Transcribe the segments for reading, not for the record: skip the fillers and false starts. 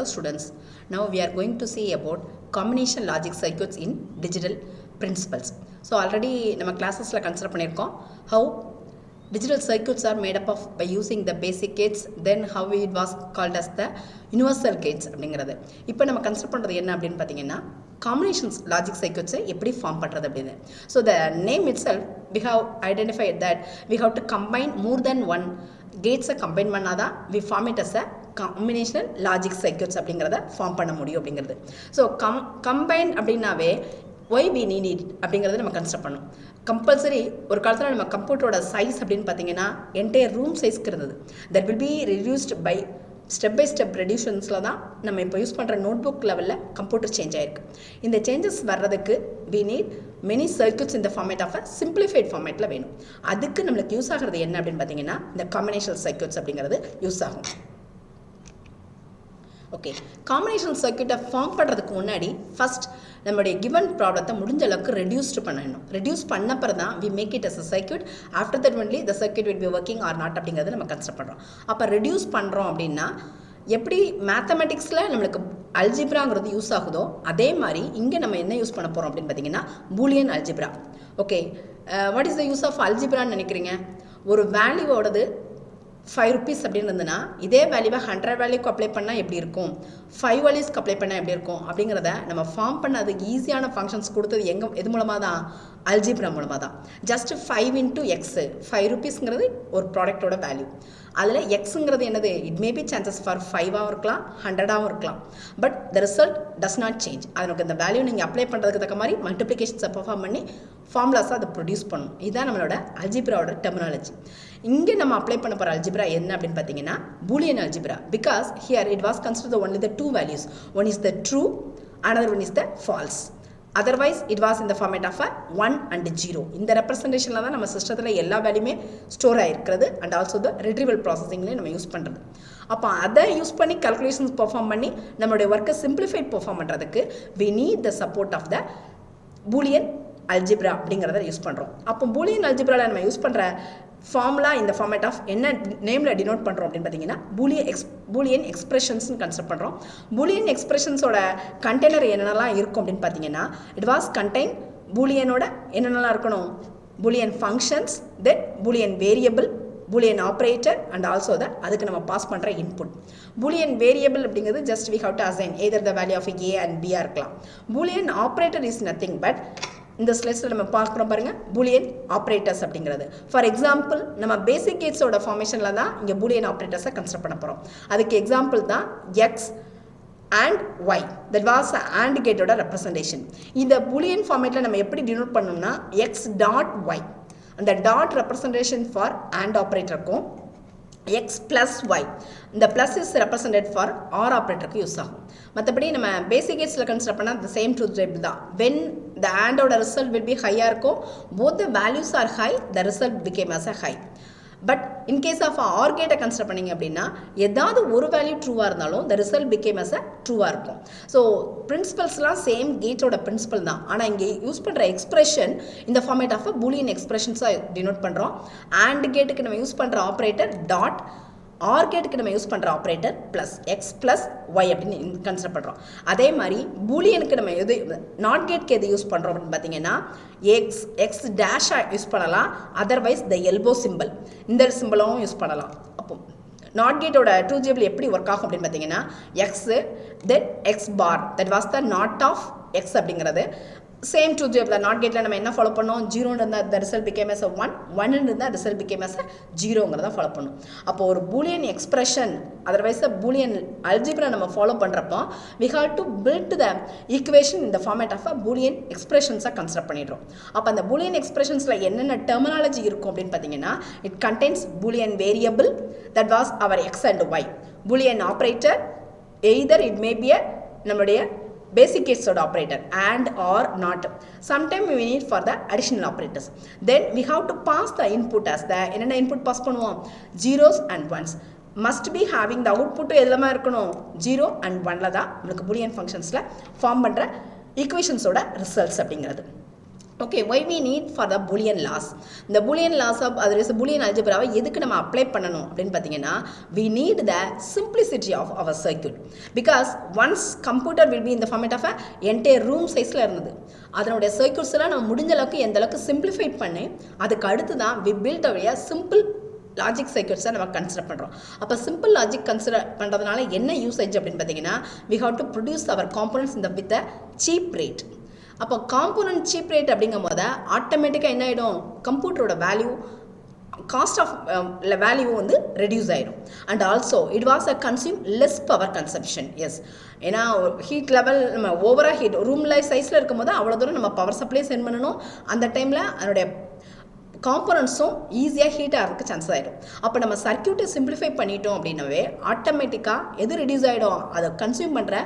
Hello students, now we are going to see about combination logic circuits in digital principles. So already நம்ம classes-ல consider பண்ணியிருக்கோம் how digital circuits are made up of by using the basic gates, then how it was called as the universal gates அப்படிங்கிறது. இப்போ நம்ம consider பண்ணுறது என்ன அப்படின்னு பார்த்தீங்கன்னா combinations logic circuits எப்படி ஃபார்ம் பண்ணுறது அப்படின்னு. So the name itself we have identified that we have to combine more than one gates-ஐ combine பண்ணாதான் we form it as a combinational logic circuits அப்படிங்கிறத ஃபார்ம் பண்ண முடியும் அப்படிங்கிறது. ஸோ கம்பைன் அப்படின்னாவே Y we need it அப்படிங்கிறத நம்ம consider பண்ணோம். Compulsory ஒரு காலத்தில் நம்ம கம்ப்யூட்டரோட சைஸ் அப்படின்னு பார்த்தீங்கன்னா என்டையர் ரூம் சைஸ்க்கு இருந்தது. That will be reduced by step by step ரெடியூஷன்ஸில் தான் நம்ம இப்போ யூஸ் பண்ணுற நோட் புக் லெவலில் கம்ப்யூட்டர் சேஞ்ச் ஆகிருக்கு. இந்த சேஞ்சஸ் வர்றதுக்கு வி நீட் மெனி சர்க்யூட்ஸ் இந்த ஃபார்மேட் ஆஃப் அ சிம்பிளிஃபைட் ஃபார்மேட்டில் வேணும். அதுக்கு நம்மளுக்கு யூஸ் ஆகிறது என்ன அப்படின்னு பார்த்தீங்கன்னா இந்த காம்பினேஷனல் சர்க்யூட்ஸ் அப்படிங்கிறது யூஸ் ஆகும். ஓகே, காம்பினேஷனல் சர்க்யூட்டை ஃபார்ம் பண்ணுறதுக்கு முன்னாடி ஃபஸ்ட் நம்மளுடைய கிவன் ப்ராப்ளத்தை முடிஞ்ச அளவுக்கு ரெடியூஸ்டு பண்ணணும். ரெடியூஸ் பண்ணப்பறம் தான் we make it as a circuit. After that only the circuit will be working or not அப்படிங்கிறது நம்ம கன்சிடர் பண்ணுறோம். அப்போ ரெடியூஸ் பண்ணுறோம் அப்படின்னா எப்படி மேத்தமெட்டிக்ஸில் நம்மளுக்கு அல்ஜிப்ராங்கிறது யூஸ் ஆகுதோ அதே மாதிரி இங்கே நம்ம என்ன யூஸ் பண்ண போகிறோம் அப்படின்னு பார்த்தீங்கன்னா Boolean algebra. Okay, what is the use of அல்ஜிப்ரான்னு நினைக்கிறீங்க? ஒரு வேல்யூவோடது 5 rupees அப்படின்னு இருந்ததுன்னா இதே வேல்யூவை 100 வேல்யூக்கு அப்ளை பண்ணால் எப்படி இருக்கும், 5 வேல்யூஸ்க்கு அப்ளை பண்ணால் எப்படி இருக்கும் அப்படிங்கிறத நம்ம ஃபார்ம் பண்ண அதுக்கு ஈஸியான ஃபங்க்ஷன்ஸ் கொடுத்தது எது மூலமாக தான்? அல்ஜிப்ரா மூலமாக தான். ஜஸ்ட் 5 into x 5 rupeesங்கிறது ஒரு ப்ராடக்டோட வேல்யூ. அதில் எக்ஸுங்கிறது என்னது? It may be chances for 5ஆகவும் இருக்கலாம் 100ஆகவும் இருக்கலாம். But the result does not change. அதற்கு இந்த வேல்யூ நீங்கள் அப்ளை பண்ணுறதுக்கு தக்க மாதிரி மல்டிப்ளிகேஷன்ஸை பர்ஃபார்ம் பண்ணி ஃபார்முலாஸாக அதை ப்ரொடியூஸ் பண்ணணும். இதுதான் நம்மளோட அல்ஜிப்ராவோட டெர்மினாலஜி. இங்கே நம்ம அப்ளை பண்ண போகிற அல்ஜிப்ரா என்ன அப்படின்னு பார்த்தீங்கன்னா Boolean algebra. Because here it was consider only the 2 values. One is the true, another one is the false. Otherwise it was in the format of a 1 and 0. இந்த ரெப்ரசன்டேஷனில் தான் நம்ம சிஸ்டத்தில் எல்லா வேல்யூமே ஸ்டோர் ஆகிருக்கிறது அண்ட் ஆல்சோ த ரிட்ரீவல் ப்ராசஸிங்லேயும் நம்ம use பண்ணுறது. அப்போ அதை யூஸ் பண்ணி கல்குலேஷன்ஸ் பெர்ஃபார்ம் பண்ணி நம்மளுடைய ஒர்க்கை சிம்பிளிஃபைட் பெர்ஃபார்ம் பண்ணுறதுக்கு we need the support of the Boolean algebra அப்படிங்கிறத யூஸ் பண்ணுறோம். அப்போ பூலியன் அல்ஜிப்ராவில் நம்ம யூஸ் பண்ணுற ஃபார்முலா இந்த ஃபார்மேட் ஆஃப் என்ன நேமில் டினோட் பண்ணுறோம் அப்படின்னு பார்த்தீங்கன்னா பூலியன் எக்ஸ்பிரஷன்ஸ்னு கன்சிடர் பண்ணுறோம். பூலியன் எக்ஸ்பிரஷன்ஸோட கண்டெய்னர் என்னென்னலாம் இருக்கும் அப்படின்னு பார்த்தீங்கன்னா இட் வாஸ் கண்டெயின் பூலியனோட என்னென்னலாம் இருக்கணும்? Boolean functions, then Boolean variable, Boolean operator and also அதுக்கு நம்ம பாஸ் பண்ணுற இன்புட். பூலியன் வேரியபிள் அப்படிங்கிறது just we have to assign either the value of A and பியாக இருக்கலாம். Boolean operator is nothing but இந்த ஸ்லைட்ஸில் நம்ம பார்க்குறோம் பாருங்கள் பூலியன் ஆப்ரேட்டர்ஸ் அப்படிங்கிறது. ஃபார் எக்ஸாம்பிள் நம்ம பேசிக் கேட்ஸோட ஃபார்மேஷனில் தான் இங்கே பூலியன் ஆப்ரேட்டர்ஸை கன்சிடர் பண்ண போகிறோம். அதுக்கு எக்ஸாம்பிள் தான் x and y. That was and கேட்டோட ரெப்ரசன்டேஷன். இந்த பூலியன் ஃபார்மேட்டில் நம்ம எப்படி டினோட் பண்ணோம்னா எக்ஸ் டாட் ஒய், அந்த டாட் ரெப்ரசன்டேஷன் ஃபார் அண்ட் ஆப்ரேட்டருக்கும் எக்ஸ் ப்ளஸ் ஒய், இந்த plus is represented for or ஆப்ரேட்டருக்கு யூஸ் ஆகும். மற்றபடி நம்ம பேசிக் கேட்ஸில் கன்சிடர் பண்ணால் த சேம் ட்ரூத் டைப் தான். வென் த ஆண்டோட ரிசல்ட் வில் பி ஹையாக இருக்கும், both the values are high, the result become as a high. But in case of or கேட்டை கன்சிடர் பண்ணிங்க அப்படின்னா ஏதாவது ஒரு வேல்யூ ட்ரூவாக இருந்தாலும் the result become as a ட்ரூவாக இருக்கும். ஸோ பிரின்சிபல்ஸ்லாம் சேம் கேட்டோட பிரின்சிபல் தான். ஆனால் இங்கே யூஸ் பண்ணுற எக்ஸ்பிரஷன் இந்த ஃபார்மேட் ஆஃப் பூலியன் எக்ஸ்பிரஷன்ஸாக டினோட் பண்ணுறோம். அண்ட் கேட்டுக்கு நம்ம யூஸ் பண்ணுற ஆப்ரேட்டர் டாட், ஆர் கேட்டுக்கு நம்ம யூஸ் பண்ணுற operator plus x plus y அப்படின்னு கன்சிடர் பண்ணுறோம். அதே மாதிரி பூலியனுக்கு நம்ம எது நாட் கேட்க்கு எது யூஸ் பண்ணுறோம் அப்படின்னு பார்த்தீங்கன்னா எக்ஸ் டேஷாக யூஸ் பண்ணலாம், அதர்வைஸ் த எல்போ சிம்பிள் இந்த சிம்பிளும் யூஸ் பண்ணலாம். அப்போ நாட் கேட்டோட 2 எப்படி ஒர்க் ஆகும் அப்படின்னு பார்த்தீங்கன்னா x then x bar, that was the not of x அப்படிங்கிறது. சேம் 2 நாட் கேட்டில் நம்ம என்ன ஃபாலோ பண்ணோம்? 0 இருந்தால் த ரிசல்ட் பிகேம் எஸ் 1, 1 இருந்தால் ரிசல்ட் பிகேம் எஸ் 0ங்கிறத ஃபாலோ பண்ணும். அப்போ ஒரு Boolean expression otherwise Boolean algebra நம்ம ஃபாலோ பண்ணுறப்போ we have to build the equation இந்த ஃபார்மேட் ஆஃப் பூலியன் எக்ஸ்பிரஷன்ஸாக கன்சிடர் பண்ணிடுறோம். அப்போ அந்த பூலியன் எக்ஸ்பிரஷன்ஸில் என்னென்ன டெர்மினாலஜி இருக்கும் அப்படின்னு பார்த்தீங்கன்னா it contains boolean variable, that was our x and y. Boolean operator either it may be நம்மளுடைய basic case operator and or not. Sometime we need for the additional operators. Then we have to pass the input as the enna input pass பண்ணுவோம் zeros and ones. Must be having the output எதுலமா இருக்கணும் 0 and 1ல தான் நமக்கு boolean functionsல form பண்ற equations ஓட results அப்படிங்கிறது. Okay why we need for the boolean laws இந்த boolean laws of அது is boolean algebra எதுக்கு நம்ம அப்ளை பண்ணணும் அப்படின்னு பார்த்தீங்கன்னா we need the simplicity of our circuit because once computer will be in the format of a entire room sizeல இருந்தது அதனுடைய circuits எல்லாம் நம்ம முடிஞ்ச அளவுக்கு எந்த அளவுக்கு simplify பண்ணி அதுக்கு அடுத்து தான் we built a simple logic சர்க்யூட்ஸை நம்ம கன்சிடர் பண்ணுறோம் அப்போ சிம்பிள் லாஜிக் கன்சிடர் பண்ணுறதுனால என்ன யூசேஜ் அப்படின்னு பார்த்தீங்கன்னா we have to produce our components in the with a cheap rate அப்போ காம்போனன்ட் சீப் ரேட் அப்படிங்கும் போது ஆட்டோமேட்டிக்காக என்ன ஆகிடும் கம்ப்யூட்டரோட வேல்யூ காஸ்ட் ஆஃப் வேல்யூ வந்து ரெடியூஸ் ஆகிடும் and also it was a consume less power consumption yes ஏன்னா ஹீட் லெவல் நம்ம ஓவராக ஹீட் ரூமில் சைஸில் இருக்கும் போது அவ்வளோ தூரம் நம்ம பவர் சப்ளை சென்ட் பண்ணணும் அந்த டைமில் அதனுடைய காம்போனன்ட்ஸும் ஈஸியாக ஹீட் ஆகிறதுக்கு சான்ஸ் ஆகிடும் அப்போ நம்ம சர்க்யூட்டை சிம்பிளிஃபை பண்ணிட்டோம் அப்படின்னாவே ஆட்டோமேட்டிக்காக எது ரெடியூஸ் ஆகிடும் அதை கன்சியூம் பண்ணுற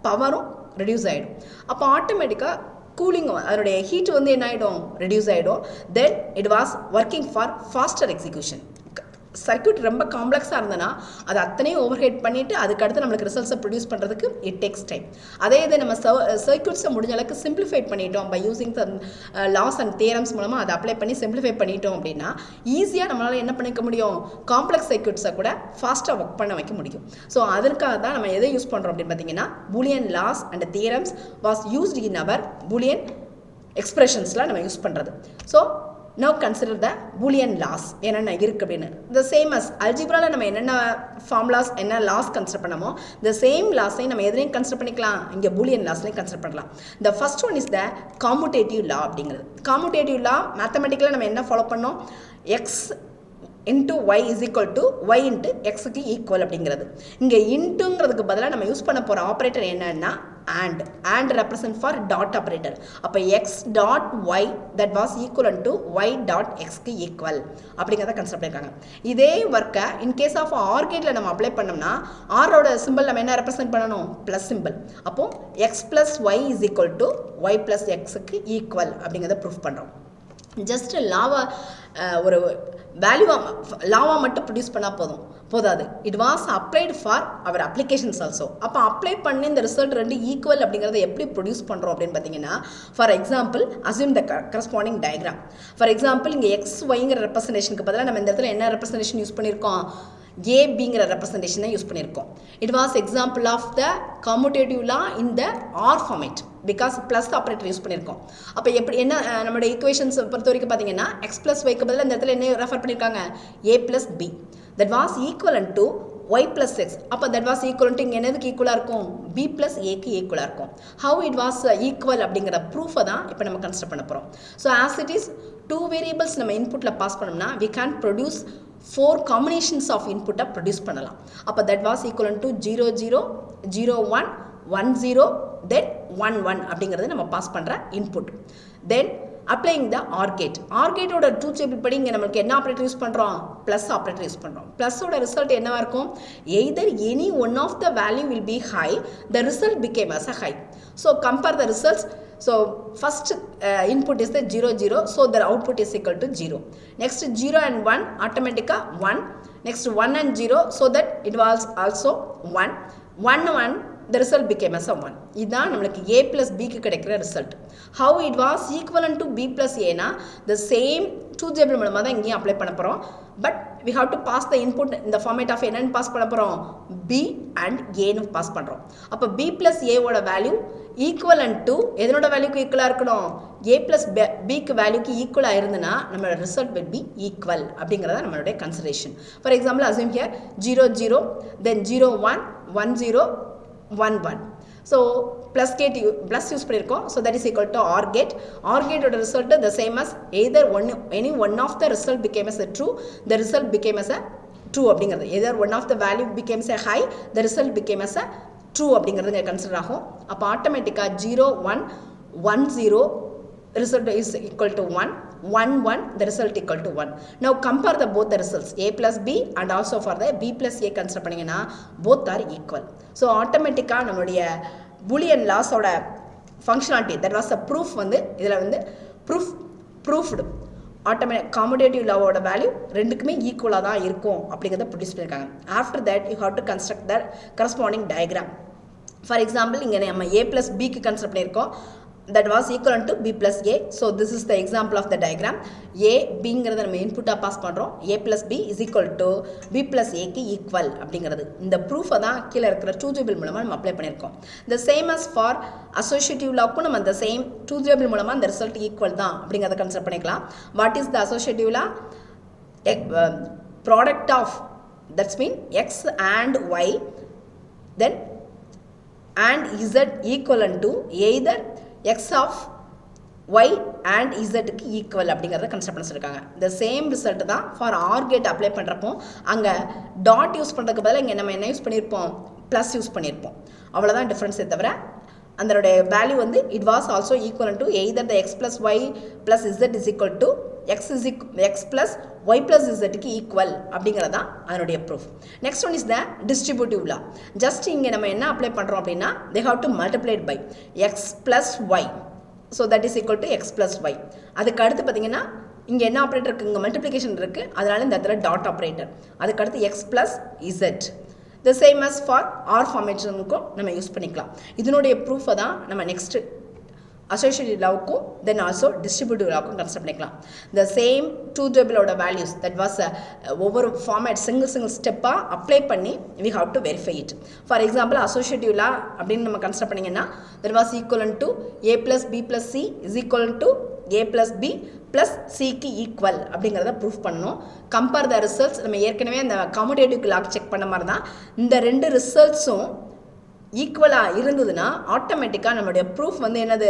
பவரும் ரெடியூஸ் ஆகிடும் அப்போ ஆட்டோமேட்டிக்காக கூலிங் அதனுடைய ஹீட் வந்து என்ன ஆகிடும் ரெடியூஸ் ஆகிடும் then it was working for faster execution circuit ரொம்ப காம்ப்ளெக்ஸாக இருந்ததுன்னா அது அத்தனையும் ஓவர் ஹெட் பண்ணிவிட்டு அதுக்கடுத்து நம்மளுக்கு ரிசல்ட்ஸை ப்ரொடியூஸ் பண்ணுறதுக்கு இட் டேக்ஸ் டைம் அதே இது நம்ம சர்க்யூட்ஸை முடிஞ்ச அளவுக்கு சிம்பிளிஃபை பண்ணிட்டோம் by using the laws and theorems மூலமாக அதை அப்ளை பண்ணி சிம்பிளிஃபை பண்ணிட்டோம் அப்படின்னா ஈஸியாக நம்மளால் என்ன பண்ணிக்க முடியும் காம்ப்ளெக்ஸ் சர்க்யூட்ஸை கூட ஃபாஸ்ட்டாக ஒர்க் பண்ண வைக்க முடியும் ஸோ அதற்காக தான் நம்ம எதை யூஸ் பண்ணுறோம் அப்படின்னு பார்த்தீங்கன்னா Boolean laws and theorems was used in our Boolean எக்ஸ்பிரஷன்ஸில் நம்ம யூஸ் பண்ணுறது so now consider the boolean laws என்னென்ன இருக்குது அப்படின்னு the same as algebraல நம்ம என்னென்ன ஃபார்முலாஸ் என்ன லாஸ் கன்சிடர் பண்ணமோ the same லாஸை நம்ம எதுலையும் கன்சிடர் பண்ணிக்கலாம் இங்கே boolean லாஸ்லையும் கன்சிடர் பண்ணலாம் the first one is the commutative law அப்படிங்கிறது commutative law மேத்தமெட்டிக்கலாக நம்ம என்ன ஃபாலோ பண்ணோம் x into y is equal to y into x க்கு ஈக்குவல் அப்படிங்கிறது இங்கே இன்ட்டுங்கிறதுக்கு பதிலாக நம்ம யூஸ் பண்ண போகிற ஆப்ரேட்டர் என்னன்னா and represent for dot operator அப்போ x dot y that was equivalent to y dot x க்கு ஈக்குவல் அப்படிங்கிறத கன்சிடர் பண்ணியிருக்காங்க இதே ஒர்க்கை இன் கேஸ் ஆஃப் ஆர் கேட்டில் நம்ம அப்ளை பண்ணோம்னா ஆரோட சிம்பிள் நம்ம என்ன ரெப்ரசென்ட் பண்ணணும் ப்ளஸ் சிம்பிள் அப்போ x plus y is equal to y plus x க்கு ஈக்குவல் அப்படிங்கிறத ப்ரூஃப் பண்ணுறோம் ஜஸ்ட் லாவா ஒரு லாவா மட்டும் ப்ரொடியூஸ் பண்ணால் போதாது it was applied for our applications also அப்போ அப்ளை பண்ணி இந்த ரிசல்ட் ரெண்டு ஈக்குவல் அப்படிங்கிறத எப்படி ப்ரொடியூஸ் பண்ணுறோம் அப்படின்னு பார்த்தீங்கன்னா for example assume the corresponding diagram for example இங்கே எக்ஸ் ஒய்ங்கிற ரெப்ரசன்டேஷனுக்கு பதிலாக நம்ம இந்த இடத்துல என்ன ரெப்ரசன்டேஷன் யூஸ் பண்ணியிருக்கோம் ஏபிங்கிற ரெப்ரசன்டேஷனை யூஸ் பண்ணியிருக்கோம் it was example of the commutative law in the OR format because plus operator use பண்ணியிருக்கோம் அப்போ எப்படி என்ன நம்மளோட ஈக்குவேஷன்ஸ் பொறுத்த வரைக்கும் பார்த்தீங்கன்னா எக்ஸ் ப்ளஸ் ஒய்க்கு பதிலாக இந்த இடத்துல என்ன ரெஃபர் பண்ணியிருக்காங்க A plus B that was equivalent to y plus x அப்போ தட் வாஸ் ஈக்குவலன் டு இங்கே என்னதுக்கு ஈக்குவலாக இருக்கும் பி ப்ளஸ் ஏக்கு ஈக்குவலாக இருக்கும் ஹவு இட் வாஸ் ஈக்குவல் அப்படிங்கிற ப்ரூஃபை தான் இப்போ நம்ம கன்சிடர் பண்ண போகிறோம் so as it is 2 variables நம்ம இன்புட்டில் பாஸ் பண்ணோம்னா we can produce 4 combinations of இன்புட்டை ப்ரொடியூஸ் பண்ணலாம் அப்போ that was equivalent to 0 0 0 1 1 0 then 1 1 அப்படிங்கிறது நம்ம பாஸ் பண்ணுற input then applying the OR gate ஆர்கேட்டோட ட்ரூத் டேபிள் படி இங்கே நம்மளுக்கு என்ன ஆப்ரேட்டர் யூஸ் பண்ணுறோம் ப்ளஸ் ஆப்ரேட்டர் யூஸ் பண்ணுறோம் ப்ளஸோட ரிசல்ட் என்னவாக இருக்கும் either any one of the value will be high the result become as a high so compare the results so first input is the 0 0 so the output is equal to 0 next 0 and 1 automatically 1 next 1 and 0 so that it was also 1 1 1 the result became as a 1 இதான் நம்மளுக்கு a plus b க்கு கிடைக்கிற result how it was equivalent to b plus a னா the same truth table மூலமா தான் இங்கேயும் apply பண்ண போகிறோம் but we have to pass the input in the format of என்னன்னு பாஸ் பண்ண போகிறோம் b and a னு பாஸ் பண்ணுறோம் அப்போ b plus a ஓட வேல்யூ ஈக்குவலன் டு எதனோட வேல்யூக்கு ஈக்குவலாக இருக்கணும் ஏ ப்ளஸ் பிக்கு வேல்யூக்கு ஈக்குவலாக இருந்ததுன்னா நம்மளோட ரிசல்ட் வில் பி ஈக்குவல் அப்படிங்கிறத நம்மளுடைய consideration for example assume here 0 0 then 0 1 1 0 1 1 so plus gate plus use பண்ணியிருக்கோம் so that is equal to or கேட்டோட result the same as either any one of the result become as a true the result become as a true அப்படிங்கிறது either one of the value becomes a high the result become as a true அப்படிங்கிறது இங்கே consider ஆகும் அப்போ ஆட்டோமேட்டிக்காக 0 1 1 0 result is equal to 1 1 1 the result equal to 1 now compare the both the results a plus b and also for the b plus a consider பண்ணீங்கன்னா both are equal so automatically நம்மளுடைய boolean laws ஓட functionality that was a proof வந்து இதில் வந்து proved automatic commutative law ஓட value ரெண்டுக்குமே ஈக்குவலாக தான் இருக்கும் அப்படிங்கிறத ப்ரொடியூஸ் பண்ணியிருக்காங்க after that you have to construct the corresponding diagram for example இங்கே நம்ம ஏ ப்ளஸ் பிக்கு கன்சிடர் பண்ணியிருக்கோம் that was equivalent to b plus a. So this is the example of the diagram. a bங்கிறத நம்ம இன்புட்டா pass பண்றோம். a plus b is equal to b plus a க்கு equal அப்படிங்கிறது. இந்த ப்ரூஃபை தான் கீழே இருக்கிற ட்ரூத் டேபிள் மூலமாக நம்ம அப்ளை பண்ணியிருக்கோம். the same as for associative lawக்கும் நம்ம அந்த சேம் ட்ரூத் டேபிள் மூலமாக அந்த ரிசல்ட் ஈக்குவல் தான் அப்படிங்கிறத கன்சிடர் பண்ணிக்கலாம். what is the associative law? Product of, that's mean x and y, then and z equivalent to either x of y and z க்கு equal அப்படிங்கிறத consider பண்ண சொல்லியிருக்காங்க. இந்த சேம் ரிசல்ட் தான் ஃபார் ஆர் கேட் அப்ளை பண்ணுறப்போ அங்கே dot use பண்ணுறதுக்கு பதிலாக இங்கே நம்ம என்ன யூஸ் பண்ணியிருப்போம், ப்ளஸ் யூஸ் பண்ணியிருப்போம். அவ்வளோதான் டிஃப்ரென்ஸே தவிர அதனுடைய வேல்யூ வந்து it was also equal to either the x plus y plus z is equal to x plus y plus இசட்டுக்கு ஈக்குவல் அப்படிங்கிறது தான் அதனுடைய proof. Next one is the distributive law. Just இங்கே நம்ம என்ன அப்ளை பண்ணுறோம் அப்படின்னா they have to multiplied by x plus y, so that is equal to x plus y. அதுக்கு அடுத்து பார்த்தீங்கன்னா இங்கே என்ன ஆப்ரேட்டர் இருக்குது, இங்கே மல்டிப்ளிகேஷன் இருக்குது, அதனால இந்த இடத்துல டாட் ஆப்ரேட்டர். அதுக்கடுத்து x plus z. the same as for R ஃபார்மேஷனுக்கும் நம்ம யூஸ் பண்ணிக்கலாம். இதனுடைய ப்ரூஃபை தான் நம்ம நெக்ஸ்ட் associative lawக்கும் then also distributive lawக்கும் கன்சிடர் பண்ணிக்கலாம். the same truth table ஓட values that was ஒவ்வொரு ஃபார்மேட் single ஸ்டெப்பாக அப்ளை பண்ணி we have to verify it. for example associative law அப்படின்னு நம்ம கன்சிடர் பண்ணிங்கன்னா that was equivalent to a plus b plus c is equivalent to a plus b plus c க்கு equal அப்படிங்கிறத proof பண்ணணும். Compare the results நம்ம ஏற்கனவே அந்த commutative lock check பண்ண மாதிரி தான் இந்த ரெண்டு ரிசல்ட்ஸும் ஈக்குவலாக இருந்ததுன்னா ஆட்டோமேட்டிக்காக நம்மளுடைய ப்ரூஃப் வந்து என்னது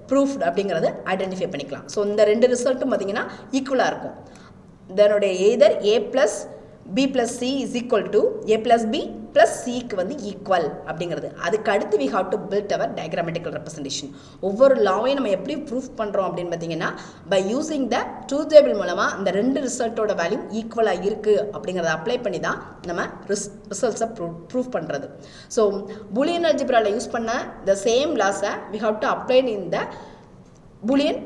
ப்ரூஃப்ட் அப்படிங்கிறது ஐடென்டிஃபை பண்ணிக்கலாம். ஸோ இந்த ரெண்டு ரிசல்ட்டும் பார்த்தீங்கன்னா ஈக்குவலாக இருக்கும். இதனுடைய either A plus B plus C is equal to A plus B plus சிக்கு வந்து ஈக்குவல் அப்படிங்கிறது. அதுக்கு அடுத்து we have to build our diagrammatical representation. ஒவ்வொரு லாவையும் நம்ம எப்படி ப்ரூஃப் பண்ணுறோம் அப்படின்னு பார்த்தீங்கன்னா by using the truth table மூலமாக இந்த ரெண்டு ரிசல்ட்டோட வேல்யூ ஈக்குவலாக இருக்குது அப்படிங்கிறத அப்ளை பண்ணி தான் நம்ம ரிசல்ட்ஸை ப்ரூஃப் பண்ணுறது. ஸோ பூலியன் அல்ஜிப்ராவில் யூஸ் பண்ண த சேம் லாஸை we have to apply in the Boolean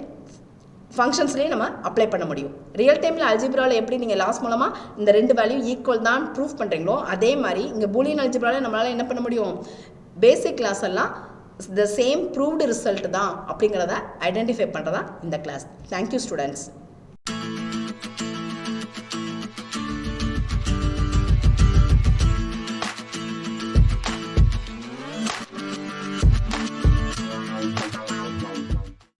ஃபங்க்ஷன்ஸ்லேயே நம்ம அப்ளை பண்ண முடியும். ரியல் டைமில் அல்ஜிப்ராவில் எப்படி நீங்கள் லாஸ் மூலமாக இந்த ரெண்டு வேல்யூ ஈக்குவல் தான் ப்ரூஃப் பண்ணுறீங்களோ அதே மாதிரி இங்கே பூலியன் அல்ஜிப்ராவில் நம்மளால் என்ன பண்ண முடியும், பேசிக் கிளாஸ் எல்லாம் த சேம் ப்ரூவ்டு ரிசல்ட் தான் அப்படிங்கிறத ஐடென்டிஃபை பண்ணுறதா இந்த கிளாஸ். Thank you students.